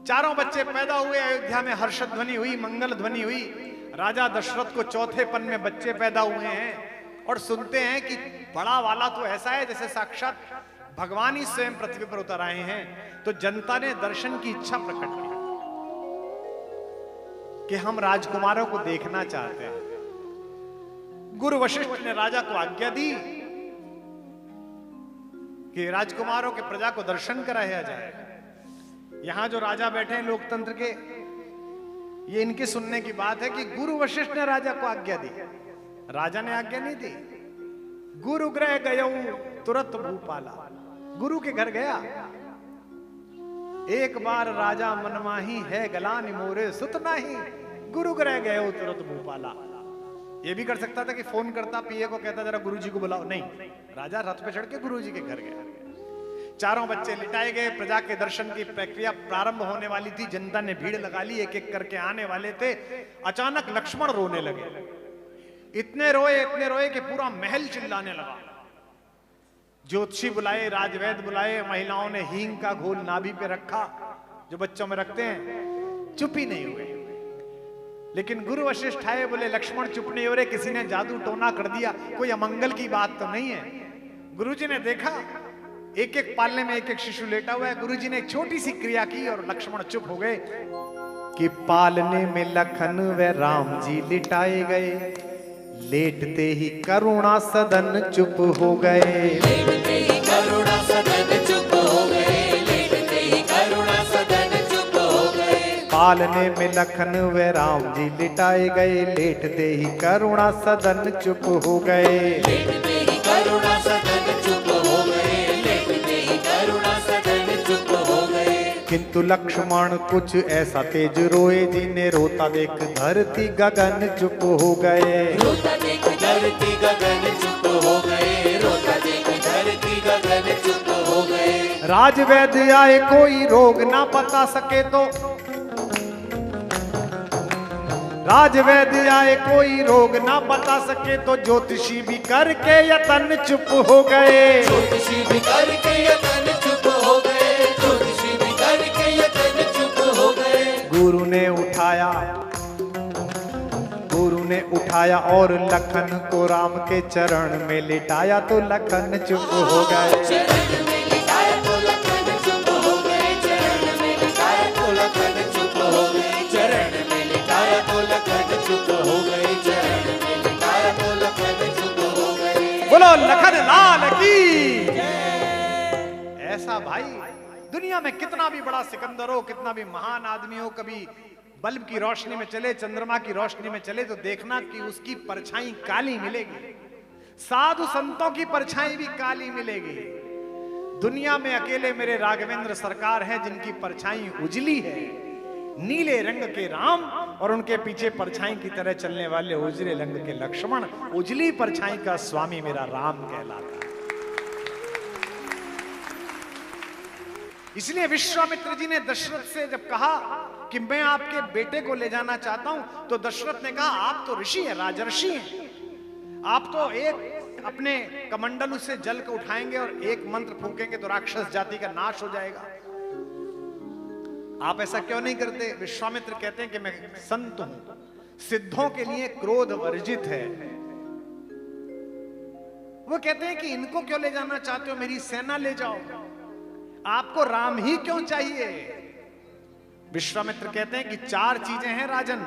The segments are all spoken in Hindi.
चारों बच्चे पैदा हुए, अयोध्या में हर्ष ध्वनि हुई, मंगल ध्वनि हुई। राजा दशरथ को चौथे पन में बच्चे पैदा हुए हैं और सुनते हैं कि बड़ा वाला तो ऐसा है जैसे साक्षात भगवान ही स्वयं पृथ्वी पर उतर आए हैं। तो जनता ने दर्शन की इच्छा प्रकट की कि हम राजकुमारों को देखना चाहते हैं। गुरु वशिष्ठ ने राजा को आज्ञा दी कि राजकुमारों के प्रजा को दर्शन कराया जाए। यहां जो राजा बैठे हैं लोकतंत्र के, ये इनके सुनने की बात है कि गुरु वशिष्ठ ने राजा को आज्ञा दी। राजा ने आज्ञा नहीं दी। गुरु गृह गयो तुरंत भूपाला। गुरु के घर गया, एक बार राजा मनमाही है गलान मोरे सुत नाही। गुरु गृह गयो तुरंत भूपाला। ये भी कर सकता था कि फोन करता पीए को, कहता जरा गुरुजी को बुलाओ। नहीं, राजा रथ पे चढ़ के गुरुजी के घर गया। चारों बच्चे लिटाए गए। प्रजा के दर्शन की प्रक्रिया प्रारंभ होने वाली थी। जनता ने भीड़ लगा ली, एक एक करके आने वाले थे। अचानक लक्ष्मण रोने लगे। इतने रोए कि पूरा महल चिल्लाने लगा। ज्योतिषी बुलाए, राजवैद्य बुलाए, महिलाओं ने हींग का घोल नाभि पे रखा जो बच्चों में रखते हैं। चुप ही नहीं हुए। लेकिन गुरु वशिष्ठ आए, बोले लक्ष्मण चुप नहीं हो रहे, किसी ने जादू टोना कर दिया, कोई अमंगल की बात तो नहीं है। गुरुजी ने देखा एक एक पालने में एक एक शिशु लेटा हुआ है। गुरुजी ने एक छोटी सी क्रिया की और लक्ष्मण चुप हो गए कि पालने में लखन व राम जी लिटाए गए। लेटते ही करुणा सदन चुप हो गए। लेटते ही करुणा सदन चुप हो गए। लेटते ही करुणा सदन चुप हो गए। पालने में लखन व राम जी लिटाए गए। लेटते ही करुणा सदन चुप हो गए। लेटते ही करुणा सदन चुप हो गए। लेटते ही करुणा सदन चुप हो गए। किंतु लक्ष्मण कुछ ऐसा तेज रोए, जिन्हें रोता देख धरती गगन चुप हो गए। रोता देख धरती गगन चुप हो गए। रोता देख धरती गगन चुप हो गए। राजवैद्य आए, कोई रोग ना बता सके तो। राजवैद्य आए, कोई रोग ना बता सके तो। ज्योतिषी भी करके यतन चुप हो गए। ज्योतिषी भी करके यतन चुप हो गए। ज्योतिषी भी करके यतन चुप हो गए। गुरु ने उठाया और लखन को राम के चरण में लिटाया तो लखन चुप हो गए। चरण में लिटाया तो लखन चुप हो गए। चरण में लिटाया तो लखन चुप हो गए। चरण में लिटाया तो लखन चुप हो गए। चरण में लिटाया तो लखन चुप हो गए। बोलो लखन लाल की। ऐसा भाई दुनिया में कितना भी बड़ा सिकंदर हो, कितना भी महान आदमी हो, कभी बल्ब की रोशनी में चले, चंद्रमा की रोशनी में चले तो देखना कि उसकी परछाई काली मिलेगी। साधु संतों की परछाई भी काली मिलेगी। दुनिया में अकेले मेरे राघवेंद्र सरकार हैं जिनकी परछाई उजली है, नीले रंग के राम, और उनके पीछे परछाई की तरह चलने वाले उजले रंग के लक्ष्मण। उजली परछाई का स्वामी मेरा राम कहलाता है। इसलिए विश्वामित्र जी ने दशरथ से जब कहा कि मैं आपके बेटे को ले जाना चाहता हूं, तो दशरथ ने कहा आप तो ऋषि हैं, राजर्षि हैं, आप तो एक अपने कमंडलू से जल को उठाएंगे और एक मंत्र फूकेंगे तो राक्षस जाति का नाश हो जाएगा। आप ऐसा क्यों नहीं करते? विश्वामित्र कहते हैं कि मैं संत हूं, सिद्धों के लिए क्रोध वर्जित है। वो कहते हैं कि इनको क्यों ले जाना चाहते हो, मेरी सेना ले जाओ, आपको राम ही क्यों चाहिए? विश्वामित्र कहते हैं कि चार चीजें हैं राजन,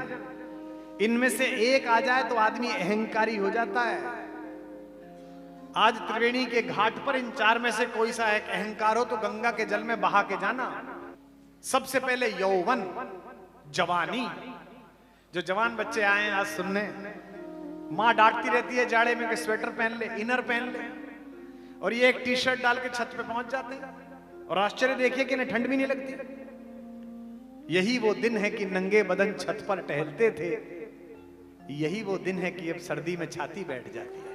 इनमें से एक आ जाए तो आदमी अहंकारी हो जाता है। आज त्रिवेणी के घाट पर इन चार में से कोई सा एक अहंकार हो तो गंगा के जल में बहा के जाना। सबसे पहले यौवन, जवानी। जो जवान बच्चे आए हैं आज सुनने, मां डांटती रहती है जाड़े में कि स्वेटर पहन ले, इनर पहन ले, और ये एक टी शर्ट डाल के छत पे पहुंच जाते हैं और आश्चर्य देखिए कि इन्हें ठंड भी नहीं लगती। यही वो दिन है कि नंगे बदन छत पर टहलते थे, यही वो दिन है कि अब सर्दी में छाती बैठ जाती है।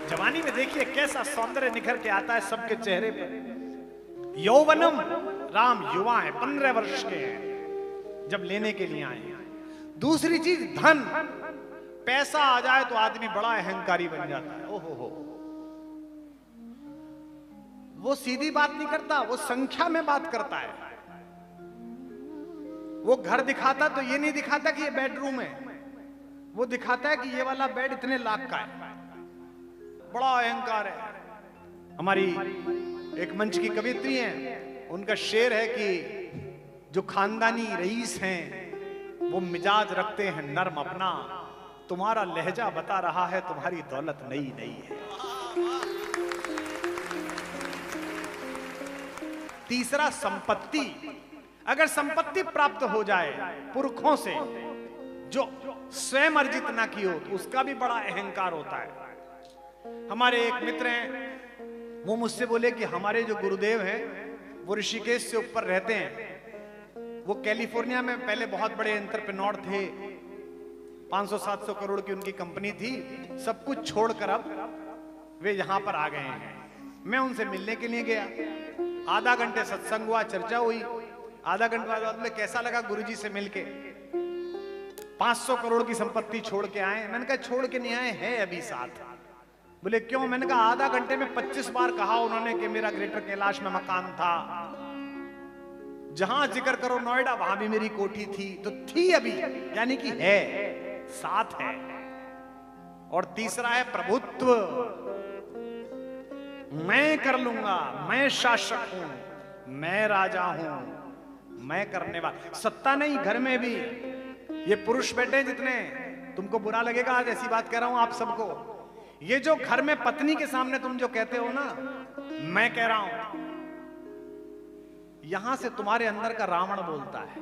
जवानी में देखिए कैसा सौंदर्य निखर के आता है सबके चेहरे पर। यौवनम, राम युवा है, 15 वर्ष के हैं जब लेने के लिए आए हैं। दूसरी चीज धन, पैसा आ जाए तो आदमी बड़ा अहंकारी बन जाता है। ओहो हो, वो सीधी बात नहीं करता, वो संख्या में बात करता है। वो घर दिखाता तो ये नहीं दिखाता कि ये बेडरूम है, वो दिखाता है कि ये वाला बेड इतने लाख का है। बड़ा अहंकार है। हमारी एक मंच की कवियत्री हैं, उनका शेर है कि जो खानदानी रईस हैं वो मिजाज रखते हैं नर्म अपना, तुम्हारा लहजा बता रहा है तुम्हारी दौलत नई नई है। तीसरा संपत्ति। अगर संपत्ति प्राप्त हो जाए पुरखों से जो स्वयं अर्जित ना की हो तो उसका भी बड़ा अहंकार होता है। हमारे एक मित्र हैं, वो मुझसे बोले कि हमारे जो गुरुदेव हैं वो ऋषिकेश से ऊपर रहते हैं। वो कैलिफोर्निया में पहले बहुत बड़े एंटरप्रेन्योर थे, 500-700 करोड़ की उनकी कंपनी थी। सब कुछ छोड़कर अब वे यहां पर आ गए हैं। मैं उनसे मिलने के लिए गया, आधा घंटे सत्संग हुआ, चर्चा हुई। आधा घंटे बाद में कैसा लगा गुरुजी से मिलके? 500 करोड़ की संपत्ति छोड़ के आए। मैंने कहा छोड़ के नहीं आए, है अभी साथ। बोले क्यों? मैंने कहा आधा घंटे में 25 बार कहा उन्होंने कि मेरा ग्रेटर कैलाश में मकान था, जहां जिक्र करो नोएडा वहां भी मेरी कोठी थी। तो थी अभी, यानी कि है, साथ है। और तीसरा है प्रभुत्व। मैं कर लूंगा, मैं शासक हूं, मैं राजा हूं, मैं करने वाला। सत्ता नहीं, घर में भी ये पुरुष बैठे जितने, तुमको बुरा लगेगा आज ऐसी बात कह रहा हूं आप सबको, ये जो घर में पत्नी के सामने तुम जो कहते हो ना मैं कह रहा हूं, यहां से तुम्हारे अंदर का रावण बोलता है।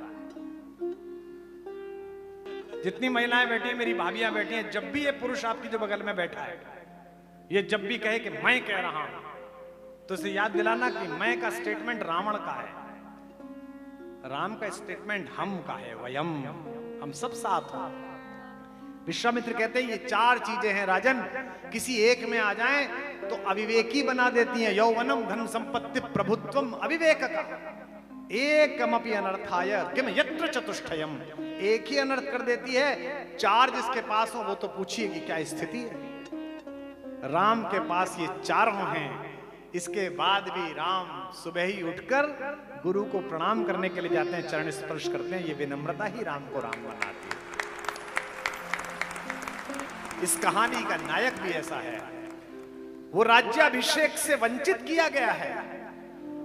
जितनी महिलाएं बैठी हैं, मेरी भाभियां बैठी हैं, जब भी ये पुरुष आपकी जो बगल में बैठा है ये जब भी कहे कि मैं कह रहा हूं तो इसे याद दिलाना कि मैं का स्टेटमेंट रावण का है, राम का स्टेटमेंट हम का है, वयम, हम सब साथ हैं। विश्वामित्र कहते हैं ये चार चीजें हैं राजन, किसी एक में आ जाएं तो अविवेकी बना देती हैं। यौवनम, धन संपत्ति, प्रभुत्वम, अविवेक का एकमपि अनर्थाय किम यत्र चतुष्टयम, एक ही अनर्थ कर देती है। चार जिसके पास हो वो तो पूछिए कि क्या स्थिति है। राम के पास ये चारों हैं। इसके बाद भी राम सुबह ही उठकर गुरु को प्रणाम करने के लिए जाते हैं, चरण स्पर्श करते हैं। ये विनम्रता ही राम को राम बनाती है। इस कहानी का नायक भी ऐसा है। वो राज्याभिषेक से वंचित किया गया है,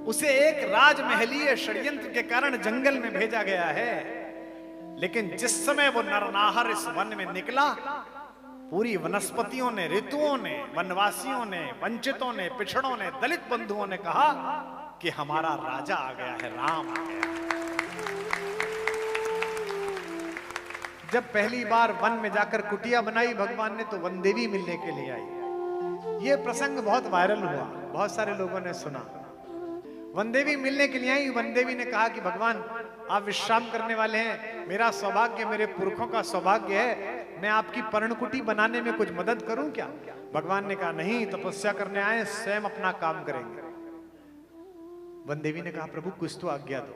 उसे एक राजमहलीय षड्यंत्र के कारण जंगल में भेजा गया है। लेकिन जिस समय वो नरनाहर इस वन में निकला, पूरी वनस्पतियों ने, ऋतुओं ने, वनवासियों ने, वंचितों ने, पिछड़ों ने, दलित बंधुओं ने कहा कि हमारा राजा आ गया है, राम आ गया है। जब पहली बार वन में जाकर कुटिया बनाई भगवान ने, तो वनदेवी मिलने के लिए आई। ये प्रसंग बहुत वायरल हुआ, बहुत सारे लोगों ने सुना। वनदेवी मिलने के लिए आई। वनदेवी ने कहा कि भगवान आप विश्राम करने वाले हैं, मेरा सौभाग्य, मेरे पुरखों का सौभाग्य है, मैं आपकी पर्णकुटी बनाने में कुछ मदद करूं क्या? भगवान ने कहा नहीं, तपस्या करने आए, स्वयं अपना काम करेंगे। वनदेवी ने कहा प्रभु कुछ तो आज्ञा दो,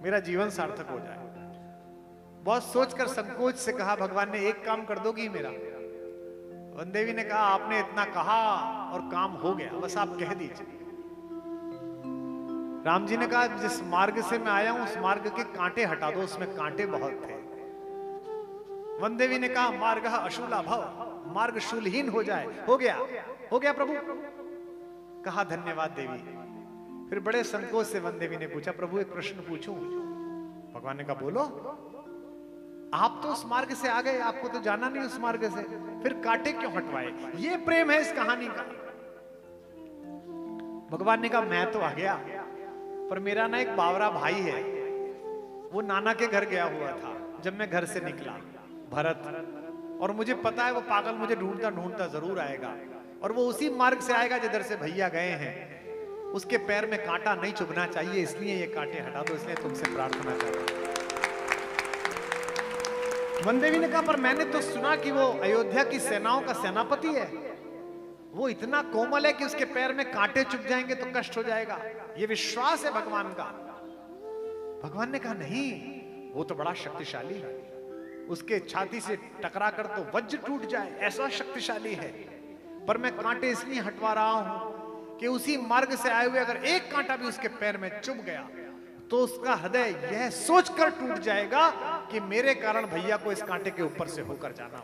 मेरा जीवन सार्थक हो जाए। बहुत सोचकर संकोच से कहा भगवान ने, एक काम कर दोगी मेरा? वनदेवी ने कहा आपने इतना कहा और काम हो गया, बस आप कह दीजिए। राम जी ने कहा जिस मार्ग से मैं आया हूं उस मार्ग के कांटे हटा दो, उसमें कांटे बहुत थे। वनदेवी ने कहा मार्ग अशूला भव, मार्ग शूलहीन हो जाए। हो गया प्रभु। कहा धन्यवाद देवी। फिर बड़े संकोच से वनदेवी ने पूछा प्रभु एक प्रश्न पूछूं? भगवान ने कहा बोलो। आप तो उस मार्ग से आ गए, आपको तो जाना नहीं उस मार्ग से, फिर कांटे क्यों हटवाए? ये प्रेम है इस कहानी का। भगवान ने कहा मैं तो आ गया, पर मेरा ना एक बावरा भाई है, वो नाना के घर गया हुआ था जब मैं घर से निकला, भरत, और मुझे पता है वो पागल मुझे ढूंढता ढूंढता जरूर आएगा, और वो उसी मार्ग से आएगा जिधर से भैया गए हैं। उसके पैर में कांटा नहीं चुभना चाहिए, इसलिए ये कांटे हटा दो, इसलिए तुमसे प्रार्थना कर रहा हूं। वनदेवी ने कहा पर मैंने तो सुना कि वो अयोध्या की सेनाओं का सेनापति है, वो इतना कोमल है कि उसके पैर में कांटे चुभ जाएंगे तो कष्ट हो जाएगा, ये विश्वास है भगवान का। भगवान ने कहा नहीं, वो तो बड़ा शक्तिशाली है, उसके छाती से टकरा कर तो वज्र टूट जाए, ऐसा शक्तिशाली है। पर मैं कांटे इसलिए हटवा रहा हूं कि उसी मार्ग से आए हुए अगर एक कांटा भी उसके पैर में चुभ गया तो उसका हृदय यह सोचकर टूट जाएगा कि मेरे कारण भैया को इस कांटे के ऊपर से होकर जाना।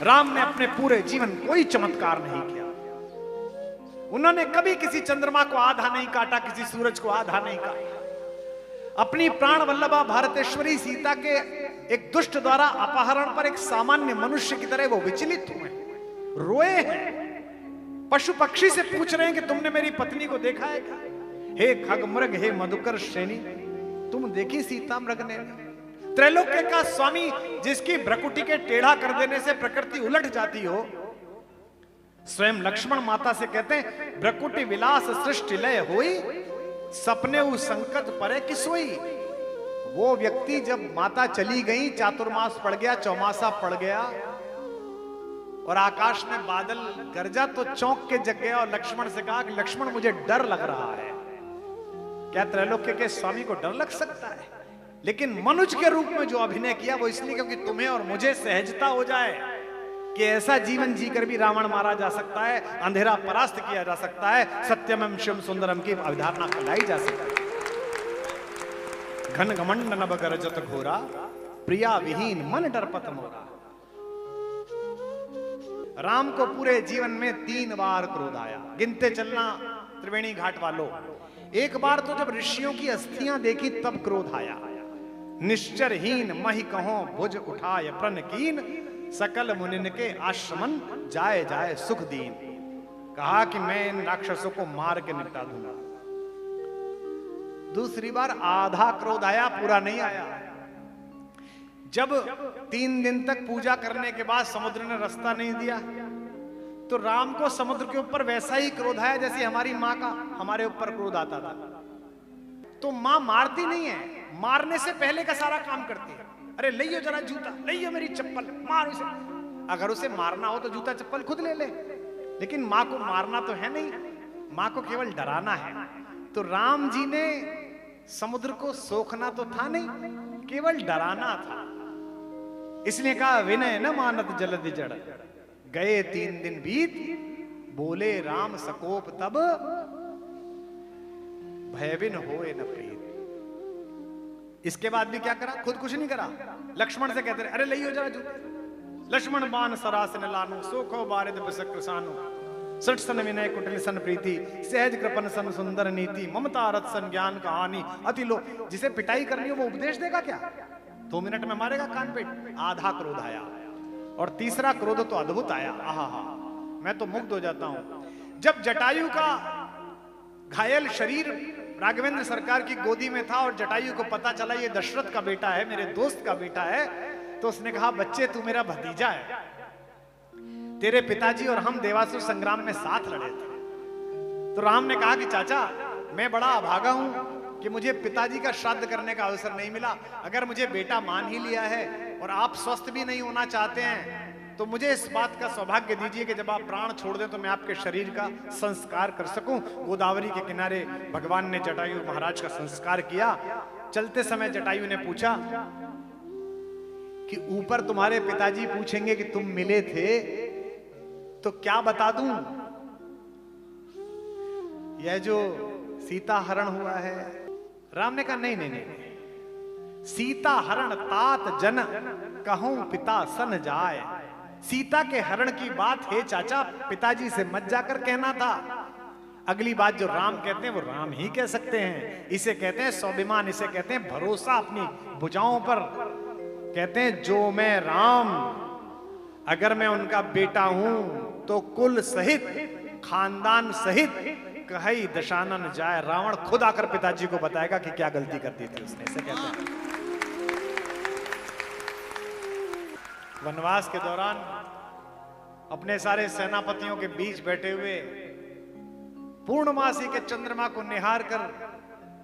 राम ने अपने पूरे जीवन कोई चमत्कार नहीं किया। उन्होंने कभी किसी चंद्रमा को आधा नहीं काटा, किसी सूरज को आधा नहीं काटा। अपनी प्राण वल्लभा भारतेश्वरी सीता के एक दुष्ट द्वारा अपहरण पर एक सामान्य मनुष्य की तरह वो विचलित हुए, रोए हैं, पशु पक्षी से पूछ रहे हैं कि तुमने मेरी पत्नी को देखा है क्या? हे खग मृग, हे मधुकर श्रेणी, तुम देखी सीता मृग ने? त्रैलोक्य का स्वामी जिसकी भ्रकुटी के टेढ़ा कर देने से प्रकृति उलट जाती हो, स्वयं लक्ष्मण माता से कहते हैं भ्रकुटी विलास सृष्टि लय होई, सपने उस संकट परे कि सोई। वो व्यक्ति जब माता चली गई, चातुर्मास पड़ गया, चौमासा पड़ गया और आकाश में बादल गरजा तो चौंक के जग गया और लक्ष्मण से कहा कि लक्ष्मण मुझे डर लग रहा है। क्या त्रैलोक्य के स्वामी को डर लग सकता है? लेकिन मनुष्य के रूप में जो अभिनय किया वो इसलिए क्योंकि तुम्हें और मुझे सहजता हो जाए कि ऐसा जीवन जीकर भी रावण मारा जा सकता है, अंधेरा परास्त किया जा सकता है, सत्यमं शिवम सुंदरम की अवधारणा फैलाई जा सकती है। घन घमंड नभ गरजत घोरा, प्रिया विहीन मन डरपत मोरा। राम को पूरे जीवन में 3 बार क्रोध आया, गिनते चलना त्रिवेणी घाट वालों। एक बार तो जब ऋषियों की अस्थियां देखी तब क्रोध आया। निश्चरहीन महि कहो भुज उठाय प्रण कीन, सकल मुनिन के आश्रमन जाए जाए सुख दीन। कहा कि मैं इन राक्षसों को मार के निपटा दूंगा। दूसरी बार आधा क्रोध आया, पूरा नहीं आया। जब 3 दिन तक पूजा करने के बाद समुद्र ने रास्ता नहीं दिया तो राम को समुद्र के ऊपर वैसा ही क्रोध आया जैसे हमारी माँ का हमारे ऊपर क्रोध आता था। तो माँ मारती नहीं है, मारने से पहले का सारा काम करती है। अरे लियो जरा जूता, लियो मेरी चप्पल, मार उसे। अगर उसे मारना हो तो जूता चप्पल खुद ले ले, लेकिन माँ को मारना तो है नहीं, माँ को केवल डराना है। तो राम जी ने समुद्र को सोखना तो था नहीं, केवल डराना था। इसलिए कहा विनय न मानत जलधि जड़, गए 3 दिन बीत, बोले राम सकोप तब, भयविन होए न प्रीत। इसके बाद भी क्या करा? खुद कुछ नहीं करा, लक्ष्मण से कहते रहे अरे लियो जरा जूते। लक्ष्मण बाण सरास न लानो, सोखो बारिद बिसक सानो, सठ सन विनय कुटिल सन प्रीति, सहज कृपन सन सुंदर नीति, ममता रथ सन ज्ञान कहानी अति लो। जिसे पिटाई करनी हो वो उपदेश देगा क्या? 2 मिनट में मारेगा कान पे। आधा क्रोध आया। और तीसरा क्रोध तो अद्भुत आया। आहा, मैं तो मुग्ध हो जाता हूं। जब जटायु का घायल शरीर राघवेंद्र सरकार की गोदी में था और जटायु को पता चला ये दशरथ का बेटा है, मेरे दोस्त का बेटा है, तो उसने कहा बच्चे तू मेरा भतीजा है, तेरे पिताजी और हम देवासुर संग्राम में साथ लड़े थे। तो राम ने कहा कि चाचा मैं बड़ा अभागा हूं कि मुझे पिताजी का श्राद्ध करने का अवसर नहीं मिला। अगर मुझे बेटा मान ही लिया है और आप स्वस्थ भी नहीं होना चाहते हैं तो मुझे इस बात का सौभाग्य दीजिए कि जब आप प्राण छोड़ दें तो मैं आपके शरीर का संस्कार कर सकूं। गोदावरी के किनारे भगवान ने जटायु महाराज का संस्कार किया। चलते समय जटायु ने पूछा कि ऊपर तुम्हारे पिताजी पूछेंगे कि तुम मिले थे तो क्या बता दूं? यह जो सीता हरण हुआ है। राम ने कहा नहीं नहीं नहीं, सीता हरण तात जन कहूं पिता सन जाए। सीता के हरण की बात है चाचा, पिताजी से मत जाकर कहना था। अगली बात जो राम कहते हैं वो राम ही कह सकते हैं। इसे कहते हैं स्वाभिमान, इसे कहते हैं भरोसा अपनी भुजाओं पर। कहते हैं जो मैं राम, अगर मैं उनका बेटा हूं तो कुल सहित खानदान सहित कहीं दशानन जाए। रावण खुद आकर पिताजी को बताएगा कि क्या गलती कर दी थी उसने। इसे कहते हैं वनवास के दौरान अपने सारे सेनापतियों के बीच बैठे हुए पूर्णमासी के चंद्रमा को निहार कर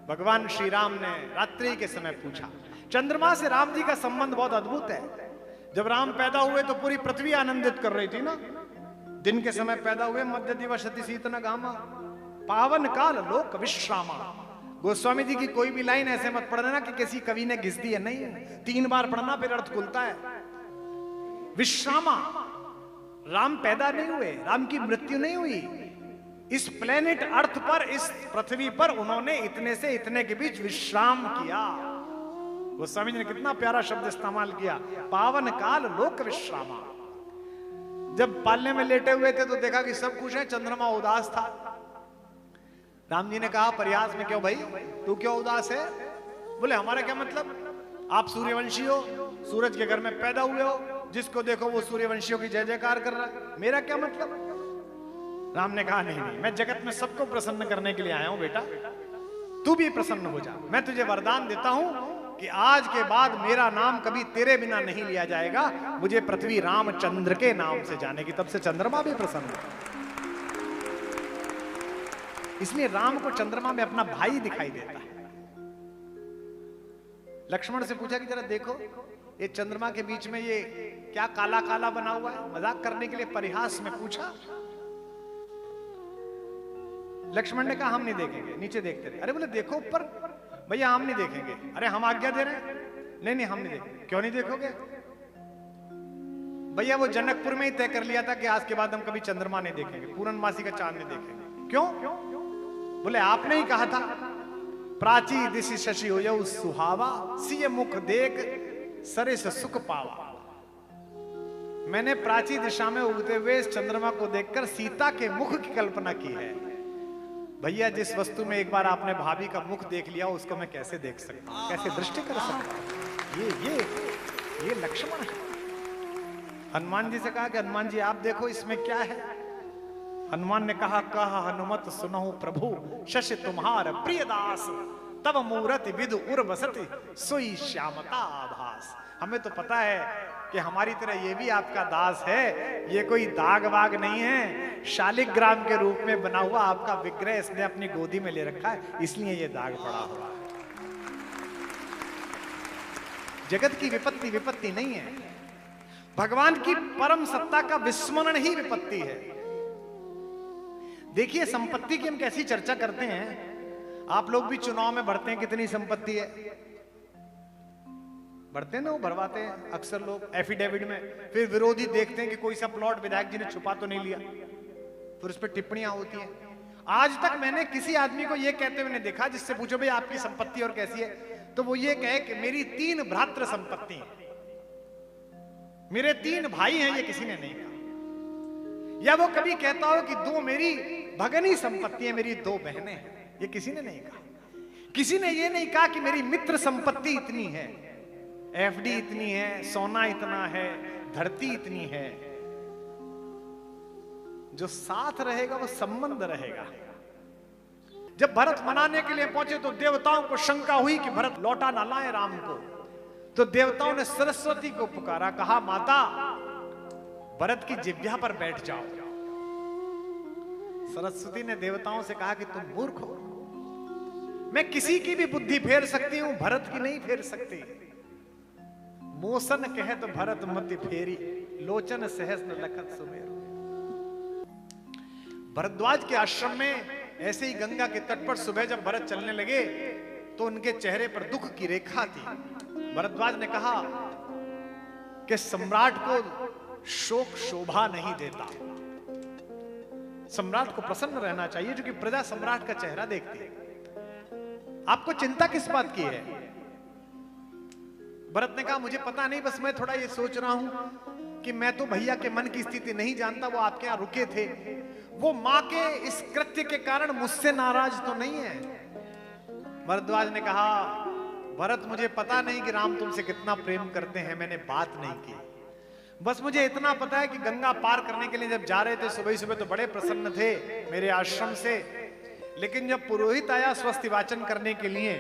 भगवान श्री राम ने रात्रि के समय पूछा। चंद्रमा से राम जी का संबंध बहुत अद्भुत है। जब राम पैदा हुए तो पूरी पृथ्वी आनंदित कर रही थी ना। दिन के समय पैदा हुए, मध्य दिवसति शीतन गामा, पावन काल लोक विश्रामा। गोस्वामी जी की कोई भी लाइन ऐसे मत पढ़ना कि किसी कवि ने घिस दी है, नहीं है। 3 बार पढ़ना फिर अर्थ खुलता है। विश्रामा राम पैदा नहीं हुए, राम की मृत्यु नहीं हुई। इस प्लेनेट अर्थ पर, इस पृथ्वी पर उन्होंने इतने से इतने के बीच विश्राम किया। गोस्वामी जी ने कितना प्यारा शब्द इस्तेमाल किया, पावन काल लोक विश्रामा। जब पालने में लेटे हुए थे तो देखा कि सब खुश है, चंद्रमा उदास था। राम जी ने कहा प्रयास में, क्यों भाई तू क्यों उदास है? बोले हमारा क्या मतलब, आप सूर्यवंशी हो, सूरज के घर में पैदा हुए हो, जिसको देखो वो सूर्यवंशियों की जय जयकार कर रहा है, मेरा क्या मतलब? राम ने कहा नहीं नहीं, मैं जगत में सबको प्रसन्न करने के लिए आया हूं बेटा, तू भी प्रसन्न हो जा। मैं तुझे वरदान देता हूं कि आज के बाद मेरा नाम कभी तेरे बिना नहीं लिया जाएगा, मुझे पृथ्वी रामचंद्र के नाम से जाने की। तब से चंद्रमा भी प्रसन्न है। इसलिए राम को चंद्रमा में अपना भाई दिखाई देता है। लक्ष्मण से पूछा कि जरा देखो ये चंद्रमा के बीच में ये क्या काला काला बना हुआ है, मजाक करने के लिए परिहास में पूछा। लक्ष्मण ने कहा हम नहीं देखेंगे, नीचे देखते रहे। अरे बोले देखो ऊपर। भैया हम नहीं देखेंगे। अरे हम आज्ञा दे रहे हैं। नहीं नहीं हम नहीं देखेंगे। क्यों नहीं देखोगे? भैया वो जनकपुर में ही तय कर लिया था कि आज के बाद हम कभी चंद्रमा नहीं देखेंगे, पूर्णमासी का चांद नहीं देखेंगे। क्यों? बोले आपने ही कहा था प्राची दिशि शशि हो सुहावा, सिय मुख देख सरिस सुख पावा। मैंने प्राची दिशा में उगते हुए इस चंद्रमा को देखकर सीता के मुख की कल्पना की है। भैया जिस वस्तु में एक बार आपने भाभी का मुख देख लिया उसको मैं कैसे देख सकता हूं, कैसे दृष्टि कर सकता हूं? ये लक्ष्मण है। हनुमान जी से कहा कि हनुमान जी आप देखो इसमें क्या है। हनुमान ने कहा हनुमत सुनहु प्रभु, शशि तुम्हार प्रिय दास, तब मूरति विदु उर बसति, सोई श्यामता आभास। हमें तो पता है कि हमारी तरह ये भी आपका दास है, ये कोई दाग वाग नहीं है, शालिग्राम के रूप में बना हुआ आपका विग्रह इसने अपनी गोदी में ले रखा है, इसलिए ये दाग पड़ा हुआ है। जगत की विपत्ति विपत्ति नहीं है, भगवान की परम सत्ता का विस्मरण ही विपत्ति है। देखिए संपत्ति की हम कैसी चर्चा करते हैं। आप लोग भी चुनाव में भरते हैं, कितनी संपत्ति है भरते हैं ना, वो भरवाते हैं अक्सर लोग एफिडेविट में। फिर विरोधी देखते हैं कि कोई सा प्लॉट विधायक जी ने छुपा तो नहीं लिया, फिर उस पर टिप्पणियां होती हैं। आज तक मैंने किसी आदमी को यह कहते हुए नहीं देखा, जिससे पूछो भाई आपकी संपत्ति और कैसी है, तो वो ये कहे कि मेरी 3 भ्रातृ संपत्ति है, मेरे 3 भाई हैं, ये किसी ने नहीं कहा। या वो कभी कहता हो कि 2 मेरी भगनी संपत्ति है, मेरी 2 बहनें हैं, ये किसी ने नहीं कहा। किसी ने ये नहीं कहा कि मेरी मित्र संपत्ति इतनी है, एफडी इतनी है, सोना इतना है, धरती इतनी है। जो साथ रहेगा वो संबंध रहेगा। जब भरत मनाने के लिए पहुंचे तो देवताओं को शंका हुई कि भरत लौटा ना लाए राम को, तो देवताओं ने सरस्वती को पुकारा, कहा माता भरत की जिह्वा पर बैठ जाओ। सरस्वती ने देवताओं से कहा कि तुम मूर्ख हो, मैं किसी की भी बुद्धि फेर सकती हूं, भरत की नहीं फेर सकती। मोसन कहे तो भरत मति फेरी, लोचन सहस न लखत सुमेरु। भरद्वाज के आश्रम में ऐसे ही गंगा के तट पर सुबह जब भरत चलने लगे तो उनके चेहरे पर दुख की रेखा थी। भरद्वाज ने कहा कि सम्राट को शोक शोभा नहीं देता, सम्राट को प्रसन्न रहना चाहिए, क्योंकि प्रजा सम्राट का चेहरा देखती है। आपको चिंता किस बात की है? भरत ने कहा मुझे पता नहीं, बस मैं थोड़ा ये सोच रहा हूं कि मैं तो भैया के मन की स्थिति नहीं जानता, वो आपके यहां रुके थे, वो मां के इस कृत्य के कारण मुझसे नाराज तो नहीं है। भरद्वाज ने कहा भरत मुझे पता नहीं कि राम तुमसे कितना प्रेम करते हैं, मैंने बात नहीं की, बस मुझे इतना पता है कि गंगा पार करने के लिए जब जा रहे थे सुबह सुबह तो बड़े प्रसन्न थे मेरे आश्रम से, लेकिन जब पुरोहित आया स्वस्ति वाचन करने के लिए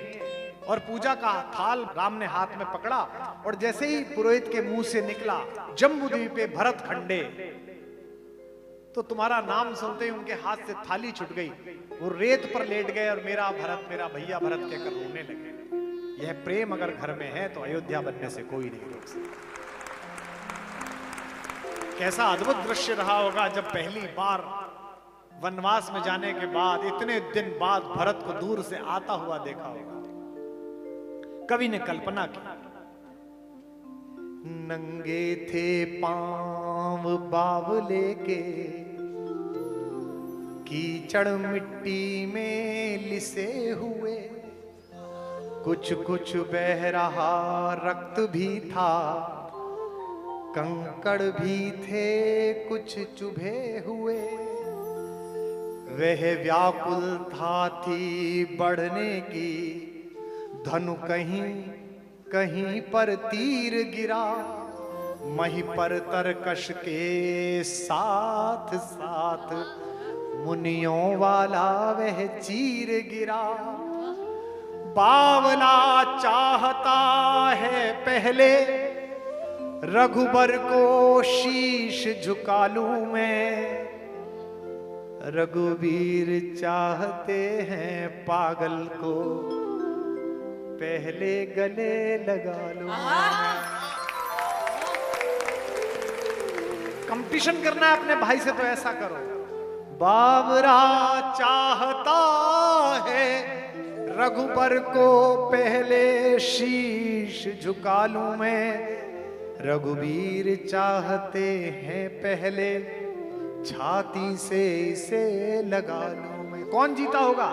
और पूजा का थाल राम ने हाथ में पकड़ा, और जैसे ही पुरोहित के मुंह से निकला जम्बूद्वीप पे भरत खंडे, तो तुम्हारा नाम सुनते ही उनके हाथ से थाली छूट गई, वो रेत पर लेट गए और मेरा भरत, मेरा भैया भरत कहकर रोने लगे। यह प्रेम अगर घर में है तो अयोध्या बनने से कोई नहीं रोक सकता। कैसा अद्भुत दृश्य रहा होगा जब पहली बार वनवास में जाने के बाद इतने दिन बाद भरत को दूर से आता हुआ देखा होगा। कवि ने कल्पना की, नंगे थे पांव हम बावले के कीचड़ मिट्टी में लिसे हुए, कुछ कुछ बह रहा रक्त भी था, कंकड़ भी थे कुछ चुभे हुए। वह व्याकुलता थी बढ़ने की, धनु कहीं कहीं पर तीर गिरा, मही पर तरकश के साथ साथ मुनियों वाला वह चीर गिरा। बावला चाहता है पहले रघुबर को शीश झुका लूं मैं, रघुवीर चाहते हैं पागल को पहले गले लगा लूं। कंपटीशन करना है अपने भाई से तो ऐसा करो। बावरा चाहता है रघुबर को पहले शीश झुका लूं मैं, रघुवीर चाहते हैं पहले छाती से इसे लगा लूं मैं। कौन जीता होगा?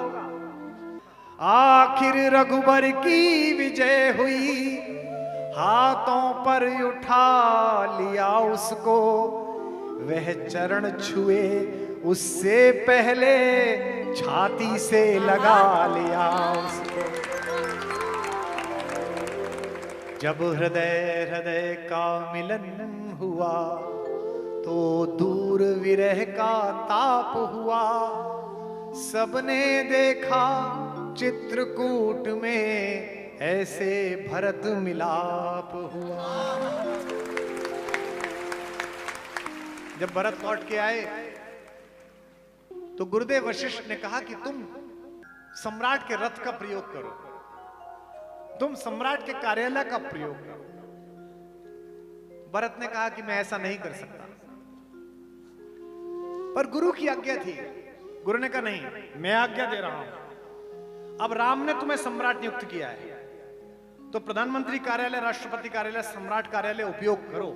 आखिर रघुबर की विजय हुई, हाथों पर उठा लिया उसको, वह चरण छुए उससे पहले छाती से लगा लिया उसको। जब हृदय हृदय का मिलन हुआ तो दूर विरह का ताप हुआ, सबने देखा चित्रकूट में ऐसे भरत मिलाप हुआ। जब भरत लौट के आए तो गुरुदेव वशिष्ठ ने कहा कि तुम सम्राट के रथ का प्रयोग करो, तुम सम्राट के कार्यालय का प्रयोग करो। भरत ने कहा कि मैं ऐसा नहीं कर सकता, पर गुरु की आज्ञा थी। गुरु ने कहा नहीं, मैं आज्ञा दे रहा हूं। अब राम ने तुम्हें सम्राट नियुक्त किया है तो प्रधानमंत्री कार्यालय, राष्ट्रपति कार्यालय, सम्राट कार्यालय उपयोग करो।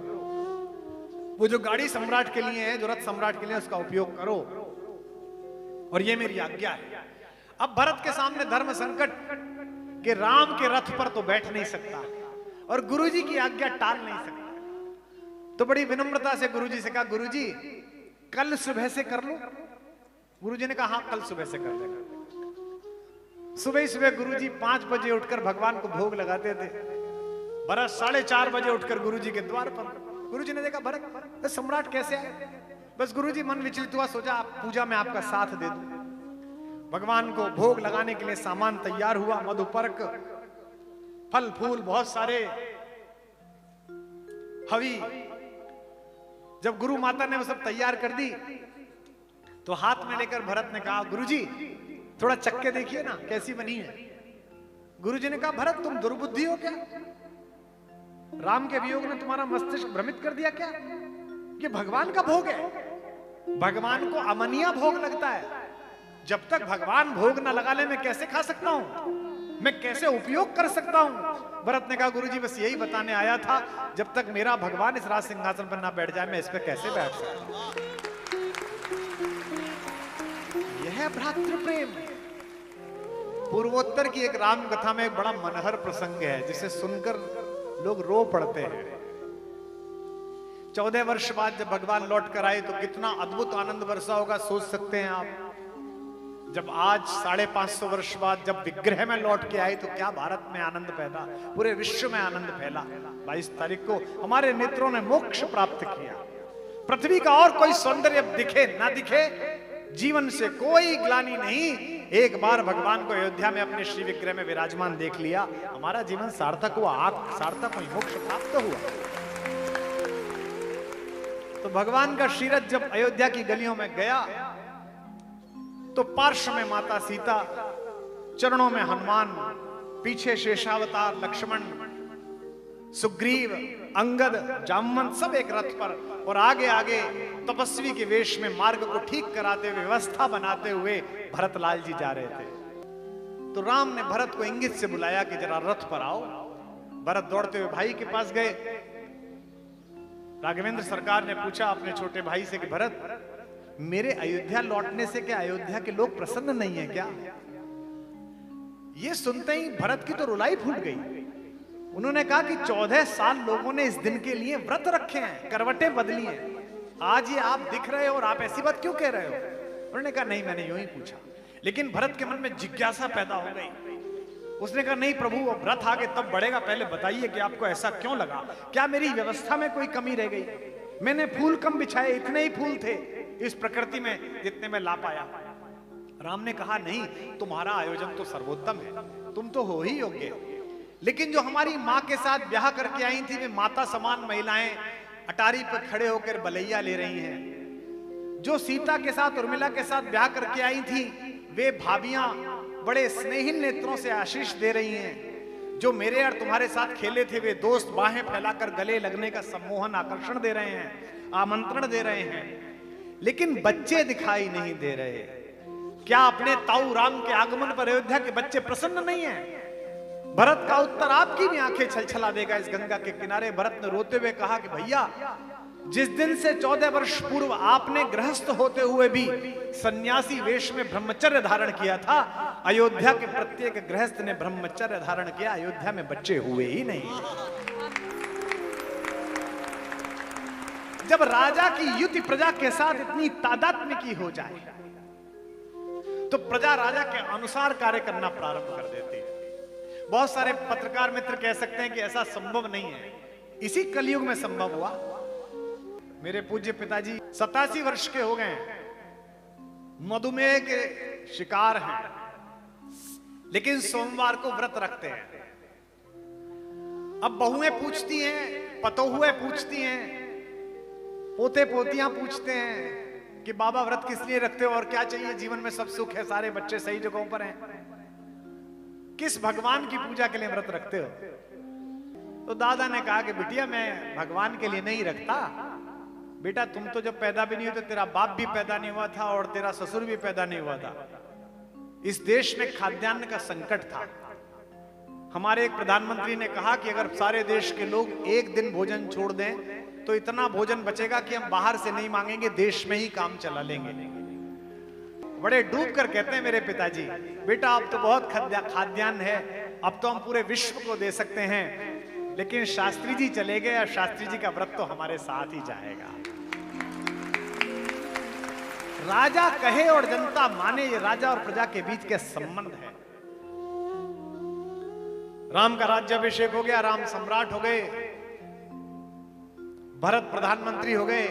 वो जो गाड़ी सम्राट के लिए है, जो रथ सम्राट के लिए, उसका उपयोग करो, और ये मेरी आज्ञा है। अब भरत के सामने धर्म संकट कि राम के रथ पर तो बैठ नहीं सकता और गुरुजी की आज्ञा टाल नहीं सकता, तो बड़ी विनम्रता से गुरुजी से कहा, गुरुजी कल सुबह से कर लो। गुरुजी ने कहा हाँ, कल सुबह से कर लेगा। सुबह सुबह गुरुजी 5 बजे उठकर भगवान को भोग लगाते थे। भरत 4:30 बजे उठकर गुरुजी के द्वार पर। गुरुजी ने देखा भरत सम्राट कैसे आए। बस गुरुजी मन विचलित हुआ, सोचा आप पूजा में आपका साथ दे दूं। भगवान को भोग लगाने के लिए सामान तैयार हुआ, मधुपर्क, फल फूल बहुत सारे, हवी। जब गुरु माता ने वो सब तैयार कर दी तो हाथ में लेकर भरत ने कहा, गुरुजी थोड़ा चक्के देखिए ना कैसी बनी है। गुरुजी ने कहा, भरत तुम दुर्बुद्धि हो क्या? राम के वियोग ने तुम्हारा मस्तिष्क भ्रमित कर दिया क्या? ये भगवान का भोग है, भगवान को अमनिया भोग लगता है। जब तक भगवान भोग ना लगा ले मैं कैसे खा सकता हूं, मैं कैसे उपयोग कर सकता हूं? भरत ने कहा, गुरुजी बस यही बताने आया था, जब तक मेरा भगवान इस राज सिंहासन पर ना बैठ जाए मैं इस पर कैसे बैठ सकता हूं? यह है भ्रातृ प्रेम। पूर्वोत्तर की एक राम कथा में एक बड़ा मनहर प्रसंग है जिसे सुनकर लोग रो पड़ते हैं। 14 वर्ष बाद जब भगवान लौट कर आए तो कितना अद्भुत आनंद बरसा होगा, सोच सकते हैं आप। जब आज 550 वर्ष बाद जब विग्रह में लौट के आए तो क्या भारत में आनंद पैदा, पूरे विश्व में आनंद फैला। 22 तारीख को हमारे नेत्रों ने मोक्ष प्राप्त किया। पृथ्वी का और कोई सौंदर्य अब दिखे ना दिखे, जीवन से कोई ग्लानि नहीं, एक बार भगवान को अयोध्या में अपने श्री विग्रह में विराजमान देख लिया, हमारा जीवन सार्थक हुआ, आत्म सार्थक हुई, मोक्ष प्राप्त हुआ। तो भगवान का श्रीरथ जब अयोध्या की गलियों में गया तो पार्श्व में माता सीता, चरणों में हनुमान, पीछे शेषावतार, लक्ष्मण, सुग्रीव, अंगद, जामवंत सब एक रथ पर, और आगे आगे तपस्वी के वेश में मार्ग को ठीक कराते हुए, व्यवस्था बनाते हुए भरतलाल जी जा रहे थे। तो राम ने भरत को इंगित से बुलाया कि जरा रथ पर आओ। भरत दौड़ते हुए भाई के पास गए। राघवेंद्र सरकार ने पूछा अपने छोटे भाई से कि भरत, मेरे अयोध्या लौटने से क्या अयोध्या के लोग प्रसन्न नहीं है क्या? ये सुनते ही भरत की तो रुलाई फूट गई। उन्होंने कहा कि 14 साल लोगों ने इस दिन के लिए व्रत रखे हैं, करवटें बदली हैं, आज ये आप दिख रहे हो और आप ऐसी बात क्यों कह रहे हो? उन्होंने कहा नहीं, मैंने यूं ही पूछा। लेकिन भरत के मन में जिज्ञासा पैदा हो गई। उसने कहा नहीं प्रभु, वो व्रत आगे तब बढ़ेगा, पहले बताइए कि आपको ऐसा क्यों लगा? क्या मेरी व्यवस्था में कोई कमी रह गई? मैंने फूल कम बिछाए, इतने ही फूल थे इस प्रकृति में जितने में ला पाया। राम ने कहा नहीं, तुम्हारा आयोजन तो सर्वोत्तम है, तुम तो हो ही योग्य। लेकिन जो हमारी माँ के साथ ब्याह करके आई थी, वे माता समान महिलाएं अटारी पर खड़े होकर बलैया ले रही हैं। जो सीता के साथ उर्मिला के साथ ब्याह करके आई थी, वे भाभियां बड़े स्नेही नेत्रों से आशीष दे रही हैं। जो मेरे और तुम्हारे साथ खेले थे, वे दोस्त बाहें फैलाकर गले लगने का सम्मोहन आकर्षण दे रहे हैं, आमंत्रण दे रहे हैं। लेकिन बच्चे दिखाई नहीं दे रहे। क्या अपने ताऊ राम के आगमन पर अयोध्या के बच्चे प्रसन्न नहीं हैं? भरत का उत्तर आपकी भी आंखें छलछला देगा। इस गंगा के किनारे भरत ने रोते हुए कहा कि भैया, जिस दिन से 14 वर्ष पूर्व आपने गृहस्थ होते हुए भी सन्यासी वेश में ब्रह्मचर्य धारण किया था, अयोध्या के प्रत्येक गृहस्थ ने ब्रह्मचर्य धारण किया, अयोध्या में बच्चे हुए ही नहीं। जब राजा की युति प्रजा के साथ इतनी तादात्म्य की हो जाए, तो प्रजा राजा के अनुसार कार्य करना प्रारंभ कर देती है। बहुत सारे पत्रकार मित्र कह सकते हैं कि ऐसा संभव नहीं है, इसी कलयुग में संभव हुआ। मेरे पूज्य पिताजी 87 वर्ष के हो गए, मधुमेह के शिकार हैं, लेकिन सोमवार को व्रत रखते हैं। अब बहुएं पूछती हैं, पतोहुएं पूछती हैं, पोते पोतियां पूछते हैं कि बाबा व्रत किस लिए रखते हो और क्या चाहिए जीवन में? सब सुख है, सारे बच्चे सही जगहों पर हैं, किस भगवान की पूजा के लिए व्रत रखते हो? तो दादा ने कहा कि बिटिया, मैं भगवान के लिए नहीं रखता। बेटा, तुम तो जब पैदा भी नहीं हुए तो तेरा बाप भी पैदा नहीं हुआ था और तेरा ससुर भी पैदा नहीं हुआ था। इस देश में खाद्यान्न का संकट था। हमारे एक प्रधानमंत्री ने कहा कि अगर सारे देश के लोग एक दिन भोजन छोड़ दें तो इतना भोजन बचेगा कि हम बाहर से नहीं मांगेंगे, देश में ही काम चला लेंगे। बड़े डूब कर कहते हैं मेरे पिताजी, बेटा अब तो बहुत खाद्यान्न है, अब तो हम पूरे विश्व को दे सकते हैं। लेकिन शास्त्री जी चले गए और शास्त्री जी का व्रत तो हमारे साथ ही जाएगा। राजा कहे और जनता माने, ये राजा और प्रजा के बीच के संबंध है। राम का राज्याभिषेक हो गया, राम सम्राट हो गए, भरत प्रधानमंत्री हो गए,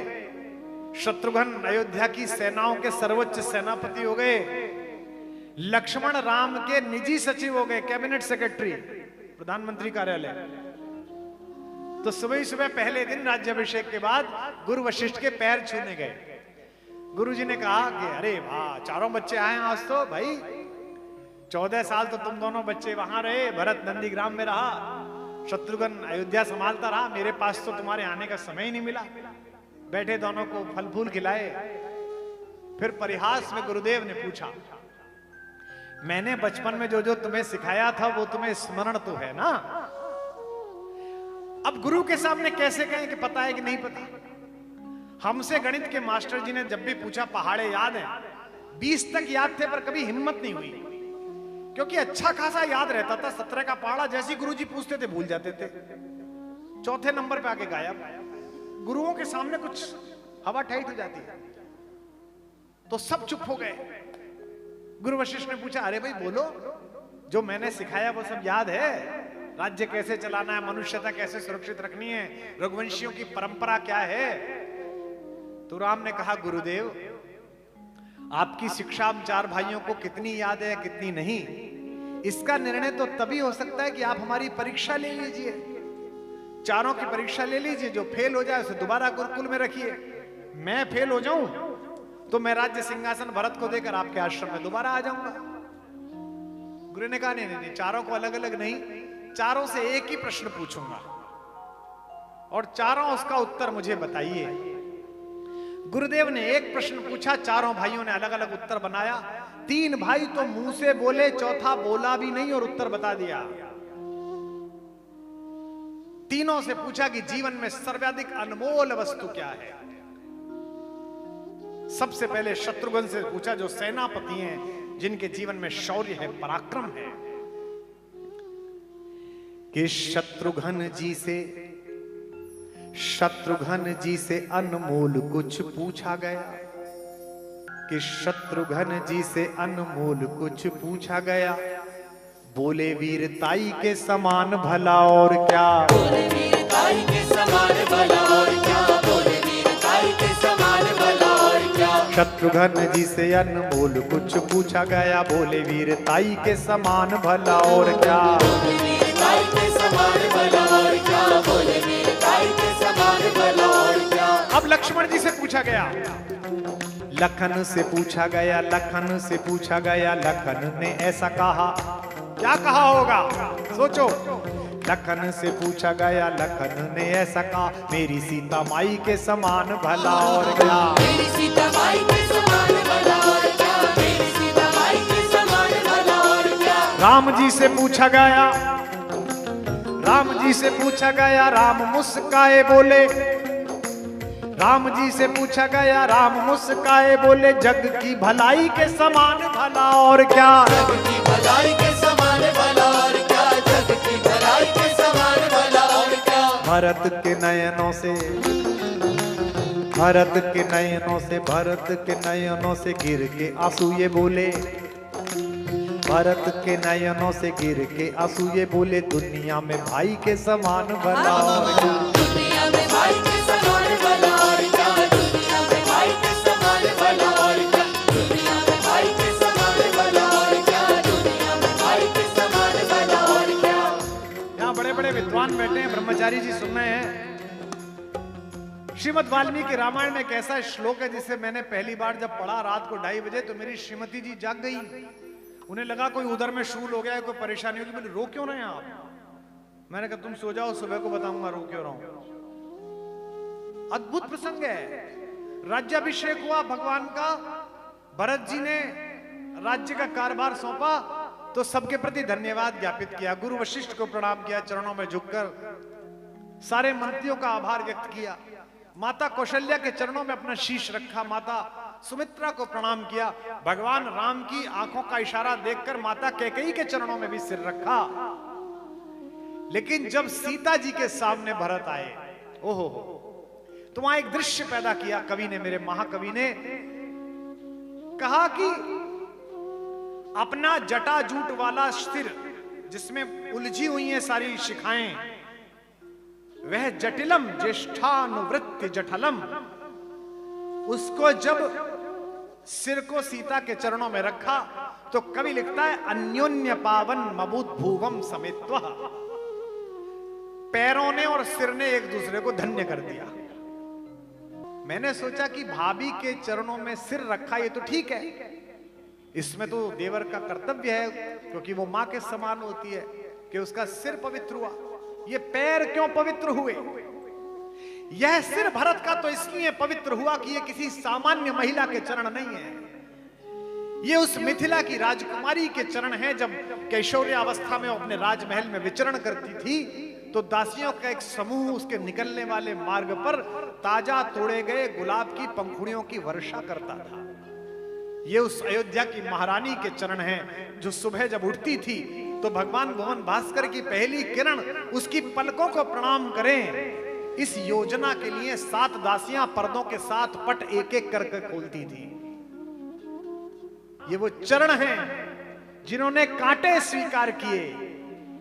शत्रुघ्न अयोध्या की सेनाओं के सर्वोच्च सेनापति हो गए, लक्ष्मण राम के निजी सचिव हो गए, कैबिनेट सेक्रेटरी, प्रधानमंत्री कार्यालय। तो सुबह ही सुबह पहले दिन राज्याभिषेक के बाद गुरु वशिष्ठ के पैर छूने गए। गुरुजी ने कहा कि अरे वाह, चारों बच्चे आए हैं आज तो। भाई 14 साल तो तुम दोनों बच्चे वहां रहे, भरत नंदीग्राम में रहा, शत्रुघ्न अयोध्या संभालता रहा, मेरे पास तो तुम्हारे आने का समय ही नहीं मिला। बैठे दोनों को फल फूल खिलाए। फिर परिहास में गुरुदेव ने पूछा, मैंने बचपन में जो जो तुम्हें सिखाया था वो तुम्हें स्मरण तो है ना? अब गुरु के सामने कैसे कहें कि पता है कि नहीं पता? हमसे गणित के मास्टर जी ने जब भी पूछा पहाड़े याद है, 20 तक याद थे, पर कभी हिम्मत नहीं हुई, क्योंकि अच्छा खासा याद रहता था। 17 का पहाड़ा जैसे गुरुजी पूछते थे भूल जाते थे, चौथे नंबर पे आके गायब। गुरुओं के सामने कुछ हवा टाइट हो जाती है तो सब चुप हो गए। गुरु वशिष्ठ ने पूछा, अरे भाई बोलो, जो मैंने सिखाया वो सब याद है? राज्य कैसे चलाना है, मनुष्यता कैसे सुरक्षित रखनी है, रघुवंशियों की परंपरा क्या है? तो राम ने कहा, गुरुदेव आपकी शिक्षा हम 4 भाइयों को कितनी याद है कितनी नहीं, इसका निर्णय तो तभी हो सकता है कि आप हमारी परीक्षा ले लीजिए, चारों की परीक्षा ले लीजिए। जो फेल हो जाए उसे दोबारा गुरुकुल में रखिए। मैं फेल हो जाऊं तो मैं राज्य सिंहासन भरत को देकर आपके आश्रम में दोबारा आ जाऊंगा। गुरु ने कहा, नहीं, चारों को अलग अलग नहीं, चारों से एक ही प्रश्न पूछूंगा और चारों उसका उत्तर मुझे बताइए। गुरुदेव ने एक प्रश्न पूछा, चारों भाइयों ने अलग अलग उत्तर बनाया। 3 भाई तो मुंह से बोले, चौथा बोला भी नहीं और उत्तर बता दिया। तीनों से पूछा कि जीवन में सर्वाधिक अनमोल वस्तु क्या है। सबसे पहले शत्रुघ्न से पूछा, जो सेनापति हैं, जिनके जीवन में शौर्य है, पराक्रम है, कि शत्रुघ्न जी से अनमोल कुछ पूछा गया, कि शत्रुघ्न जी से अनमोल कुछ पूछा गया। बोले वीरताई के समान भला और क्या, बोले वीरताई के समान भला और क्या, बोले वीरताई के समान भला और क्या। शत्रुघ्न जी से अनमोल कुछ पूछा गया, बोले वीरताई के समान भला और क्या, बोले वीरताई के समान भला और क्या, बोले वीरताई के समान भला और क्या। अब लक्ष्मण जी से पूछा गया, लखन से पूछा गया, लखन से पूछा गया। लखन ने ऐसा कहा, क्या कहा होगा सोचो। लखन से पूछा गया, लखन ने ऐसा कहा, मेरी सीता माई के समान भला और क्या, मेरी सीता माई के समान भला और क्या, मेरी सीता माई के समान भला और क्या। राम जी से पूछा गया, राम जी से पूछा गया, राम मुस्काए बोले, राम जी से पूछा गया, राम मुस्काए बोले, जग की भलाई के समान भला और क्या, जग की भलाई के समान भला और क्या, जग की भलाई के समान भला और क्या। भरत के नयनों से, भरत के नयनों से, भरत के नयनों से गिर के आंसू ये बोले, भरत के नयनों से गिर के आंसू ये बोले, दुनिया में भाई के समान भला और क्या, दुनिया में भाई के समान भला और क्या, दुनिया में भाई के समान भला और क्या, दुनिया में भाई के समान भला और क्या, दुनिया में भाई के समान भला और क्या। यहाँ बड़े बड़े विद्वान बैठे हैं, ब्रह्मचारी जी सुन रहे हैं। श्रीमद् वाल्मीकि रामायण में एक ऐसा श्लोक है जिसे मैंने पहली बार जब पढ़ा रात को 2:30 बजे, तो मेरी श्रीमती जी जाग गई। उन्हें लगा कोई उधर में शूल हो गया है, कोई परेशानी होगी। मैंने, रो क्यों रहे हैं आप? मैंने कहा तुम सो जाओ, सुबह को बताऊंगा रो क्यों रहा हूं। अद्भुत प्रसंग है। राज्याभिषेक हुआ भगवान का, भरत जी ने राज्य का कारभार सौंपा, तो सबके प्रति धन्यवाद ज्ञापित किया, गुरु वशिष्ठ को प्रणाम किया, चरणों में झुककर सारे मंत्रियों का आभार व्यक्त किया, माता कौशल्या के चरणों में अपना शीश रखा, माता सुमित्रा को प्रणाम किया, भगवान राम की आंखों का इशारा देखकर माता कैकेयी के चरणों में भी सिर रखा। लेकिन जब सीता जी के सामने भरत आए, ओहो, तो वहां एक दृश्य पैदा किया कवि ने, मेरे महाकवि ने कहा कि अपना जटाजूट वाला सिर जिसमें उलझी हुई हैं सारी शिखाएं, वह जटिलम ज्येष्ठानुवृत्ति जठलम, उसको जब सिर को सीता के चरणों में रखा तो कवि लिखता है, अन्योन्य पावन मबूत भूवम समेत्वा, पैरों ने और सिर ने एक दूसरे को धन्य कर दिया। मैंने सोचा कि भाभी के चरणों में सिर रखा, ये तो ठीक है, इसमें तो देवर का कर्तव्य है, क्योंकि वो मां के समान होती है कि उसका सिर पवित्र हुआ। ये पैर क्यों पवित्र हुए? यह सिर भरत का तो इसलिए पवित्र हुआ कि ये किसी सामान्य महिला के चरण नहीं है, ये उस मिथिला की राजकुमारी के चरण हैं। जब कैशोर्यावस्था में अपने राजमहल में विचरण करती थी, तो दासियों का एक समूह उसके निकलने वाले मार्ग पर ताजा तोड़े गए गुलाब की पंखुड़ियों की वर्षा करता था। ये उस अयोध्या की महारानी के चरण हैं, जो सुबह जब उठती थी तो भगवान भुवन भास्कर की पहली किरण उसकी पलकों को प्रणाम करें। इस योजना के लिए 7 दासियां पर्दों के साथ पट एक एक करके खोलती थी। ये वो चरण हैं जिन्होंने कांटे स्वीकार किए,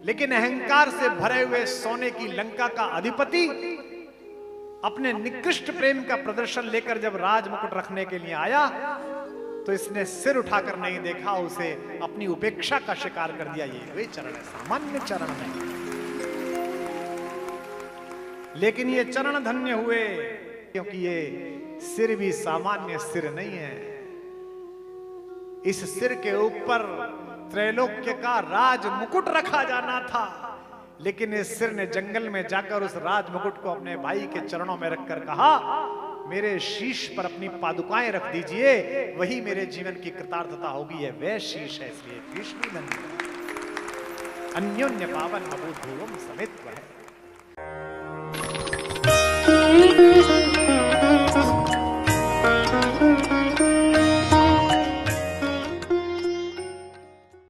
लेकिन अहंकार से भरे हुए सोने की लंका का अधिपति अपने निकृष्ट प्रेम का प्रदर्शन लेकर जब राजमुकुट रखने के लिए आया, तो इसने सिर उठाकर नहीं देखा, उसे अपनी उपेक्षा का शिकार कर दिया। ये वे चरण है, सामान्य चरण नहीं। लेकिन ये चरण धन्य हुए, क्योंकि ये सिर भी सामान्य सिर नहीं है। इस सिर के ऊपर त्रैलोक्य का राज मुकुट रखा जाना था, लेकिन इस सिर ने जंगल में जाकर उस राज मुकुट को अपने भाई के चरणों में रखकर कहा, मेरे शीश पर अपनी पादुकाएं रख दीजिए, वही मेरे जीवन की कृतार्थता होगी। है वह शीश है, इसलिए कृष्ण अन्योन्य पावन मबूत भूवम समेत है।